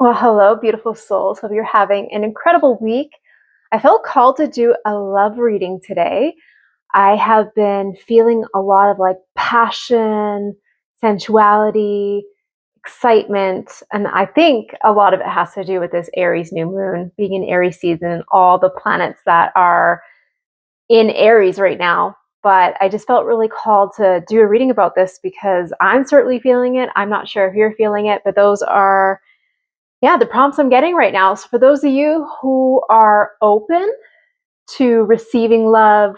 Well, hello, beautiful souls. Hope you're having an incredible week. I felt called to do a love reading today. I have been feeling a lot of like passion, sensuality, excitement, and I think a lot of it has to do with this Aries new moon being in Aries season and all the planets that are in Aries right now. But I just felt really called to do a reading about this because I'm certainly feeling it. I'm not sure if you're feeling it, but those are the prompts I'm getting right now. So for those of you who are open to receiving love,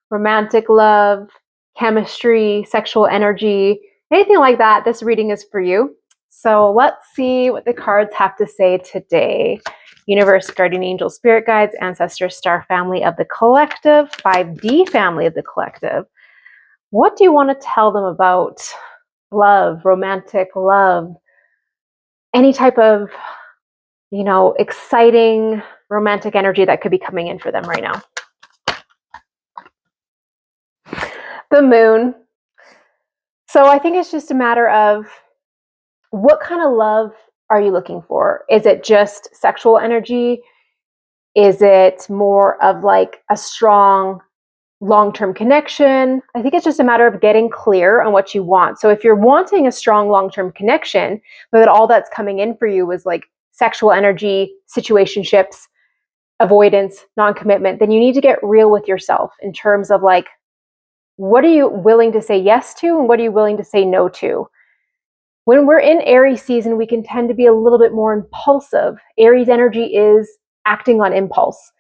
romantic love, chemistry, sexual energy, anything like that, this reading is for you. So let's see what the cards have to say today. Universe, guardian angel, spirit guides, ancestors, star family of the collective, 5D family of the collective. What do you want to tell them about love, romantic love, any type of exciting romantic energy that could be coming in for them right now? The moon. So I think it's just a matter of what kind of love are you looking for? Is it just sexual energy? Is it more of like a strong long-term connection? I think it's just a matter of getting clear on what you want. So if you're wanting a strong long-term connection, but all that's coming in for you is like sexual energy, situationships, avoidance, non-commitment, then you need to get real with yourself in terms of like, what are you willing to say yes to and what are you willing to say no to? When we're in Aries season, we can tend to be a little bit more impulsive. Aries energy is acting on impulse.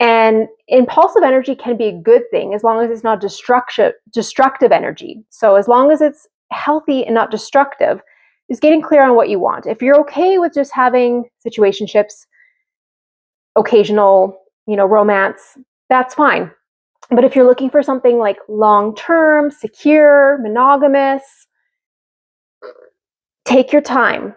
And impulsive energy can be a good thing as long as it's not destructive energy. So as long as it's healthy and not destructive, is getting clear on what you want. If you're okay with just having situationships, occasional, romance, that's fine. But if you're looking for something like long-term, secure, monogamous, take your time.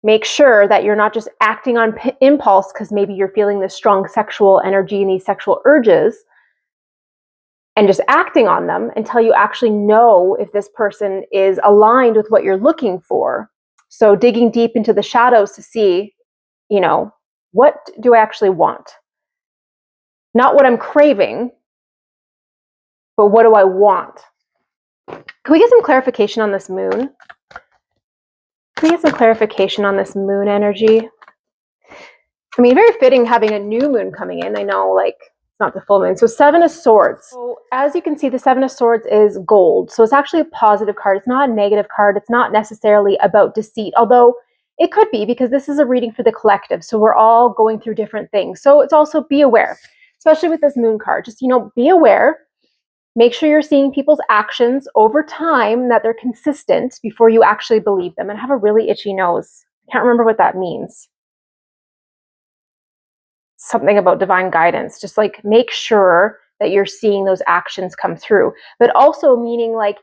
Make sure that you're not just acting on impulse because maybe you're feeling this strong sexual energy and these sexual urges and just acting on them until you actually know if this person is aligned with what you're looking for. So digging deep into the shadows to see, what do I actually want? Not what I'm craving, but what do I want? Can we get some clarification on this moon? Can we get some clarification on this moon energy? I mean, very fitting having a new moon coming in. I know, like, it's not the full moon. So Seven of Swords. So as you can see, the Seven of Swords is gold. So it's actually a positive card. It's not a negative card. It's not necessarily about deceit, although it could be because this is a reading for the collective. So we're all going through different things. So it's also be aware, especially with this moon card. Just, be aware. Make sure you're seeing people's actions over time, that they're consistent before you actually believe them. And I have a really itchy nose. I can't remember what that means. Something about divine guidance. Just like make sure that you're seeing those actions come through. But also meaning like,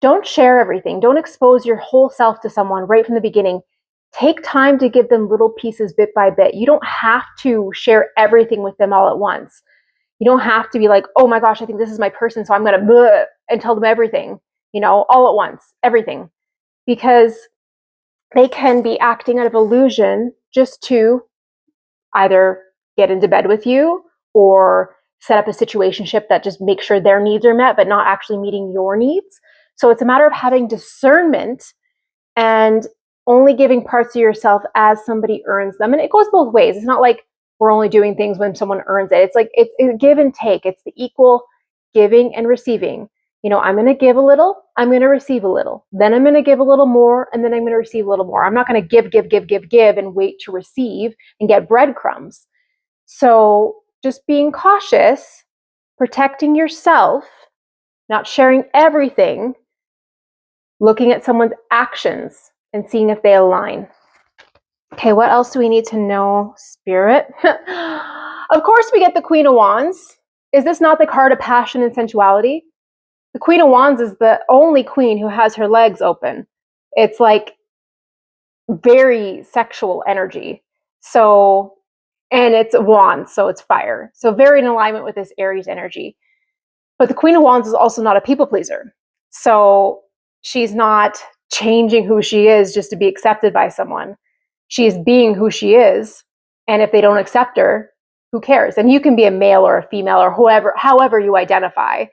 don't share everything. Don't expose your whole self to someone right from the beginning. Take time to give them little pieces bit by bit. You don't have to share everything with them all at once. You don't have to be like, oh my gosh, I think this is my person, so I'm going to and tell them everything, all at once, everything. Because they can be acting out of illusion just to either get into bed with you or set up a situationship that just makes sure their needs are met, but not actually meeting your needs. So it's a matter of having discernment and only giving parts of yourself as somebody earns them. And it goes both ways. It's not like we're only doing things when someone earns it. It's like it's a give and take. It's the equal giving and receiving. I'm going to give a little, I'm going to receive a little. Then I'm going to give a little more, and then I'm going to receive a little more. I'm not going to give, and wait to receive and get breadcrumbs. So just being cautious, protecting yourself, not sharing everything, looking at someone's actions and seeing if they align. Okay, what else do we need to know, Spirit? Of course, we get the Queen of Wands. Is this not the card of passion and sensuality? The Queen of Wands is the only queen who has her legs open. It's like very sexual energy. So, and it's wands, so it's fire. So very in alignment with this Aries energy. But the Queen of Wands is also not a people pleaser. So she's not changing who she is just to be accepted by someone. She is being who she is. And if they don't accept her, who cares? And you can be a male or a female or however you identify.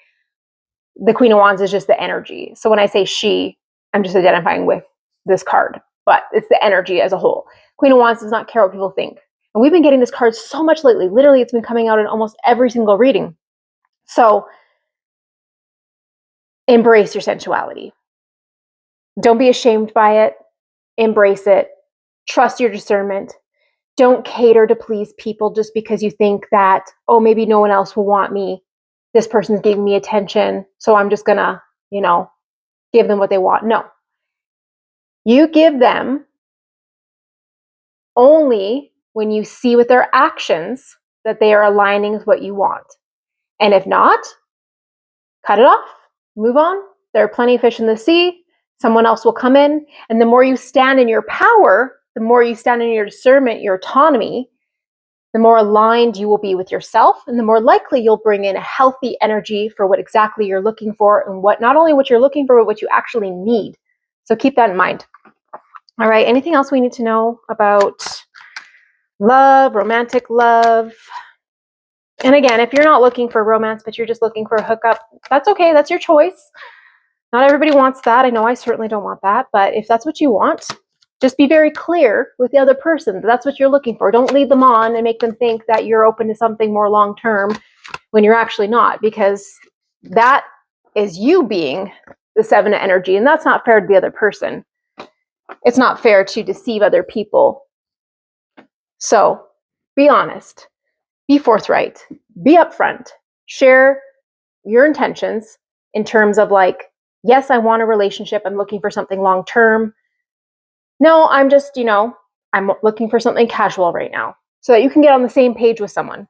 The Queen of Wands is just the energy. So when I say she, I'm just identifying with this card, but it's the energy as a whole. Queen of Wands does not care what people think. And we've been getting this card so much lately. Literally, it's been coming out in almost every single reading. So embrace your sensuality. Don't be ashamed by it. Embrace it. Trust your discernment. Don't cater to please people just because you think that, oh, maybe no one else will want me. This person's giving me attention, so I'm just gonna, give them what they want. No. You give them only when you see with their actions that they are aligning with what you want. And if not, cut it off, move on. There are plenty of fish in the sea. Someone else will come in. And the more you stand in your power, the more you stand in your discernment, your autonomy, the more aligned you will be with yourself, and the more likely you'll bring in a healthy energy for what exactly you're looking for, and not only what you're looking for, but what you actually need. So keep that in mind. All right, anything else we need to know about love, romantic love? And again, if you're not looking for romance, but you're just looking for a hookup, that's okay, that's your choice. Not everybody wants that. I know I certainly don't want that, but if that's what you want, just be very clear with the other person that that's what you're looking for. Don't lead them on and make them think that you're open to something more long-term when you're actually not, because that is you being the 7 of energy, and that's not fair to the other person. It's not fair to deceive other people. So be honest, be forthright, be upfront, share your intentions in terms of like, yes, I want a relationship. I'm looking for something long-term. No, I'm just, I'm looking for something casual right now, so that you can get on the same page with someone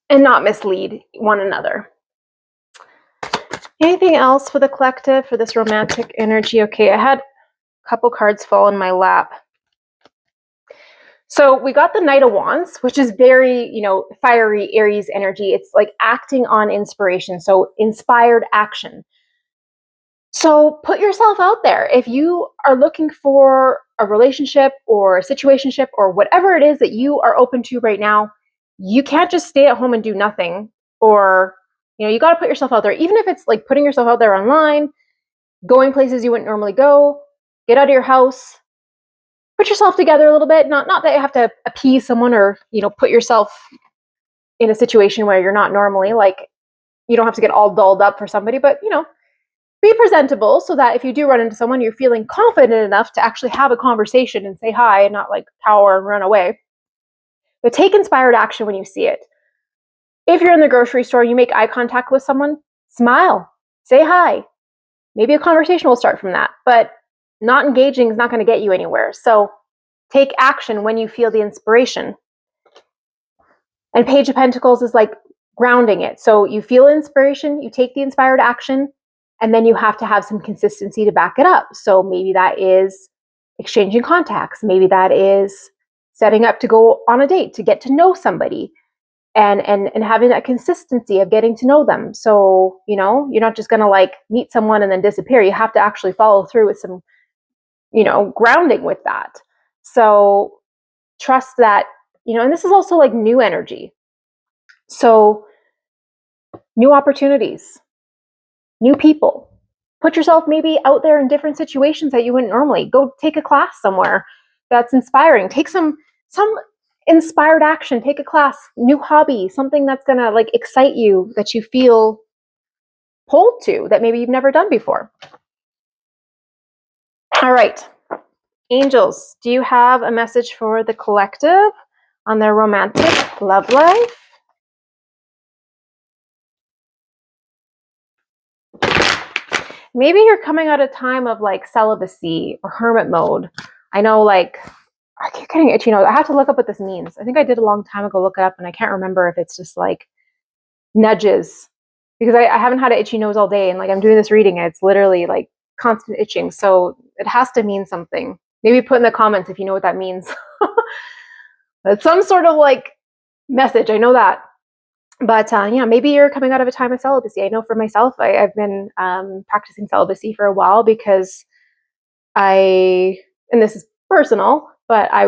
and not mislead one another. Anything else for the collective for this romantic energy? Okay, I had a couple cards fall in my lap. So we got the Knight of Wands, which is very, fiery Aries energy. It's like acting on inspiration. So inspired action. So put yourself out there. If you are looking for a relationship or a situationship or whatever it is that you are open to right now, you can't just stay at home and do nothing. Or, you got to put yourself out there. Even if it's like putting yourself out there online, going places you wouldn't normally go, get out of your house, put yourself together a little bit. Not that you have to appease someone or, put yourself in a situation where you're not normally, like, you don't have to get all dolled up for somebody, but, be presentable so that if you do run into someone, you're feeling confident enough to actually have a conversation and say hi and not like cower and run away. But take inspired action when you see it. If you're in the grocery store, you make eye contact with someone, smile, say hi. Maybe a conversation will start from that, but not engaging is not going to get you anywhere. So take action when you feel the inspiration. And Page of Pentacles is like grounding it. So you feel inspiration, you take the inspired action, and then you have to have some consistency to back it up. So maybe that is exchanging contacts. Maybe that is setting up to go on a date to get to know somebody and having that consistency of getting to know them. So, you're not just going to like meet someone and then disappear. You have to actually follow through with some, grounding with that. So trust that, and this is also like new energy. So new opportunities, new people. Put yourself maybe out there in different situations that you wouldn't normally. Go take a class somewhere that's inspiring. Take some inspired action. Take a class, new hobby, something that's going to like excite you, that you feel pulled to, that maybe you've never done before. All right. Angels, do you have a message for the collective on their romantic love life? Maybe you're coming out of time of like celibacy or hermit mode. I know, like, I keep getting itchy nose. I have to look up what this means. I think I did a long time ago look it up, and I can't remember if it's just like nudges, because I haven't had an itchy nose all day, and like I'm doing this reading and it's literally like constant itching. So it has to mean something. Maybe put in the comments if you know what that means. It's some sort of like message. I know that. But maybe you're coming out of a time of celibacy. I know for myself, I've been practicing celibacy for a while because I and this is personal, but I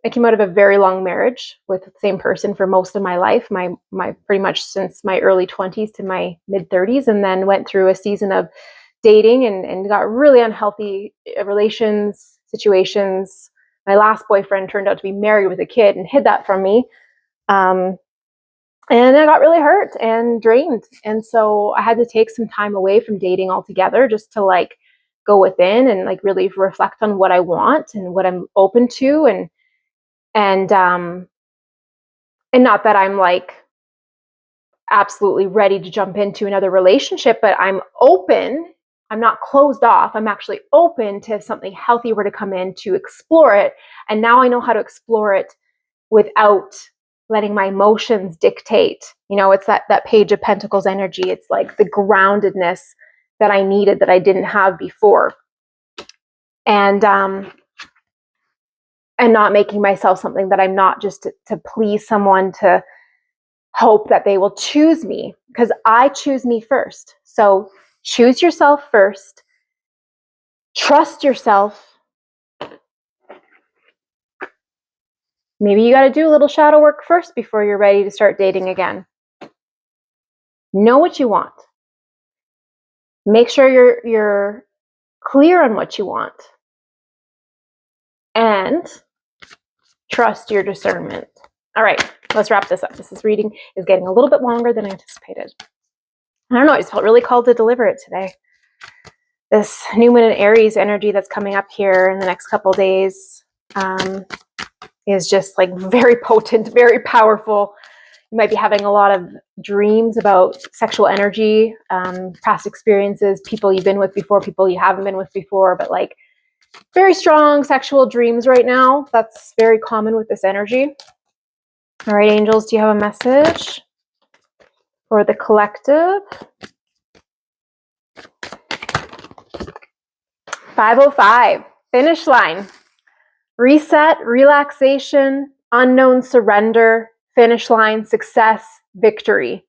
came out of a very long marriage with the same person for most of my life, my pretty much since my early 20s to my mid 30s, and then went through a season of dating and got really unhealthy relations, situations. My last boyfriend turned out to be married with a kid and hid that from me. And I got really hurt and drained. And so I had to take some time away from dating altogether just to like go within and like really reflect on what I want and what I'm open to, and not that I'm like absolutely ready to jump into another relationship, but I'm open. I'm not closed off. I'm actually open to if something healthy were to come in to explore it. And now I know how to explore it without letting my emotions dictate. You know, it's that Page of Pentacles energy. It's like the groundedness that I needed that I didn't have before. And not making myself something that I'm not, just to please someone, to hope that they will choose me, because I choose me first. So choose yourself first. Trust yourself. Maybe you got to do a little shadow work first before you're ready to start dating again. Know what you want. Make sure you're clear on what you want. And trust your discernment. All right, let's wrap this up. This reading is getting a little bit longer than anticipated. I don't know, I just felt really called to deliver it today. This new moon in Aries energy that's coming up here in the next couple days is just like very potent, very powerful. You might be having a lot of dreams about sexual energy, past experiences, people you've been with before, people you haven't been with before, but like very strong sexual dreams right now. That's very common with this energy. All right, angels, do you have a message for the collective? 505, finish line. Reset, relaxation, unknown surrender, finish line, success, victory.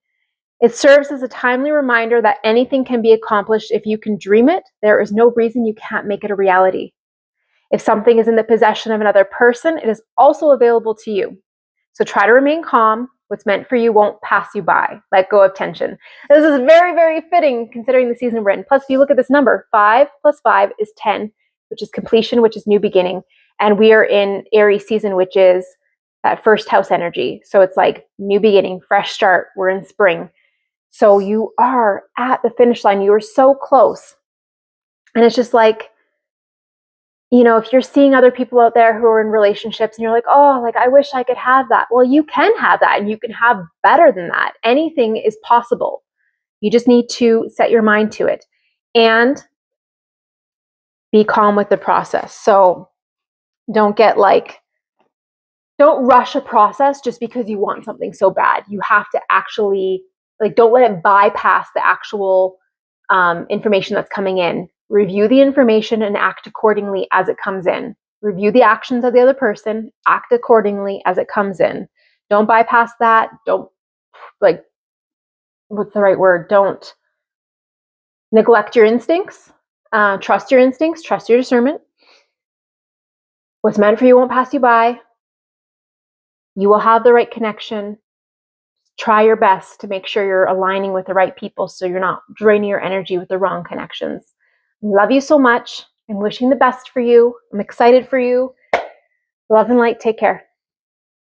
It serves as a timely reminder that anything can be accomplished if you can dream it. There is no reason you can't make it a reality. If something is in the possession of another person, it is also available to you. So try to remain calm. What's meant for you won't pass you by. Let go of tension. This is very, very fitting considering the season we're in. Plus, if you look at this number, 5 plus 5 is 10, which is completion, which is new beginning. And we are in Aries season, which is that first house energy. So it's like new beginning, fresh start. We're in spring. So you are at the finish line. You are so close. And it's just like, you know, if you're seeing other people out there who are in relationships and you're like, oh, like, I wish I could have that. Well, you can have that and you can have better than that. Anything is possible. You just need to set your mind to it and be calm with the process. So don't rush a process just because you want something so bad. You have to actually, like, don't let it bypass the actual information that's coming in. Review the information and act accordingly as it comes in. Review the actions of the other person, act accordingly as it comes in. Don't bypass that. Don't, like, what's the right word? Don't neglect your instincts. Trust your instincts, trust your discernment. What's meant for you won't pass you by. You will have the right connection. Try your best to make sure you're aligning with the right people so you're not draining your energy with the wrong connections. Love you so much. I'm wishing the best for you. I'm excited for you. Love and light. Take care.